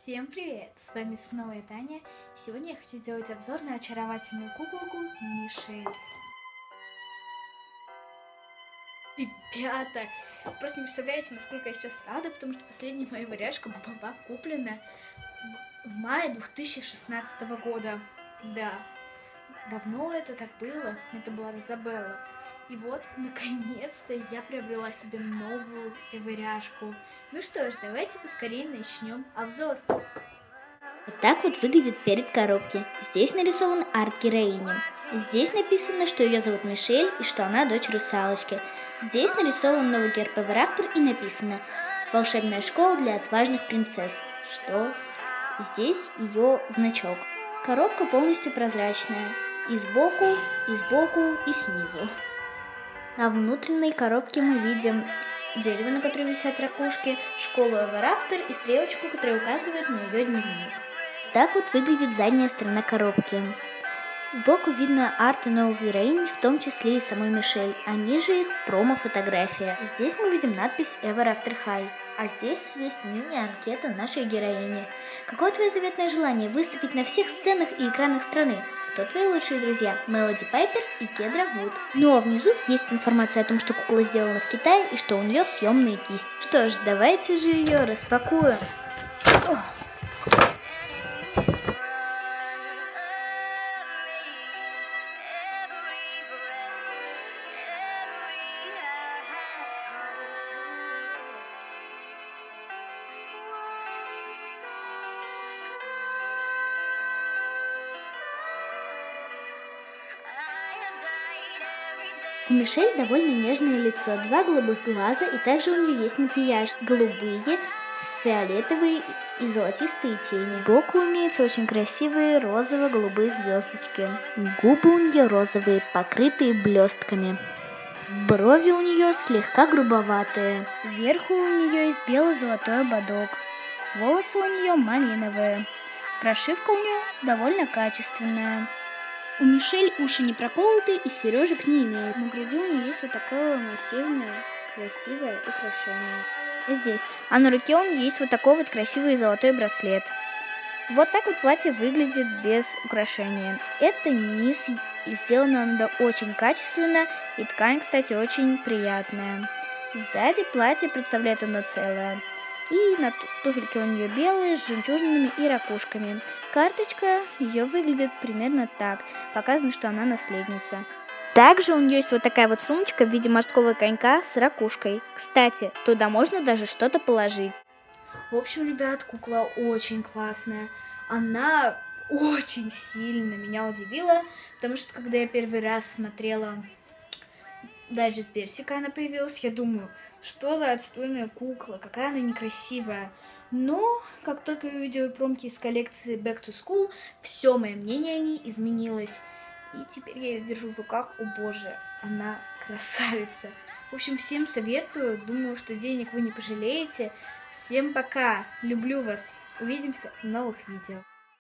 Всем привет! С вами снова я, Таня. Сегодня я хочу сделать обзор на очаровательную куколку Мишель. Ребята, просто не представляете, насколько я сейчас рада, потому что последняя моя варяжка была куплена в мае 2016 года. Да, давно это так было, это была Розабелла. И вот, наконец-то, я приобрела себе новую варяжку. Ну что ж, давайте поскорее начнем обзор. Вот так вот выглядит перед коробки. Здесь нарисован арт героини. Здесь написано, что ее зовут Мишель и что она дочь русалочки. Здесь нарисован новый герб Эверафтер и написано «Волшебная школа для отважных принцесс». Что? Здесь ее значок. Коробка полностью прозрачная. И сбоку, и снизу. На внутренней коробке мы видим дерево, на котором висят ракушки, школу Эверафтер и стрелочку, которая указывает на ее дневник. Так вот выглядит задняя сторона коробки. Сбоку видно арты новых героинь, в том числе и самой Мишель, а ниже их промо-фотография. Здесь мы видим надпись Ever After High, а здесь есть мини-анкета нашей героини. Какое твое заветное желание выступить на всех сценах и экранах страны? Кто твои лучшие друзья? Мелоди Пайпер и Кедра Вуд. Ну а внизу есть информация о том, что кукла сделана в Китае и что у нее съемная кисть. Что ж, давайте же ее распакуем. У Мишель довольно нежное лицо, 2 голубых глаза, и также у нее есть макияж. Голубые, фиолетовые и золотистые тени. Сбоку имеются очень красивые розово-голубые звездочки. Губы у нее розовые, покрытые блестками. Брови у нее слегка грубоватые. Сверху у нее есть бело-золотой ободок. Волосы у нее малиновые. Прошивка у нее довольно качественная. У Мишель уши не проколоты и сережек не имеет. На груди у нее есть вот такое массивное, красивое украшение. Здесь. А на руке у нее есть вот такой вот красивый золотой браслет. Вот так вот платье выглядит без украшения. Это низ, и сделано оно очень качественно, и ткань, кстати, очень приятная. Сзади платье представляет одно целое. И на туфельке у нее белые, с жемчужинами и ракушками. Карточка ее выглядит примерно так. Показано, что она наследница. Также у нее есть вот такая вот сумочка в виде морского конька с ракушкой. Кстати, туда можно даже что-то положить. В общем, ребят, кукла очень классная. Она очень сильно меня удивила, потому что когда я первый раз смотрела Дайджест Персика, она появилась, я думаю, что за отстойная кукла, какая она некрасивая. Но как только я увидела промки из коллекции Back to School, все мое мнение о ней изменилось. И теперь я ее держу в руках, о боже, она красавица. В общем, всем советую, думаю, что денег вы не пожалеете. Всем пока, люблю вас, увидимся в новых видео.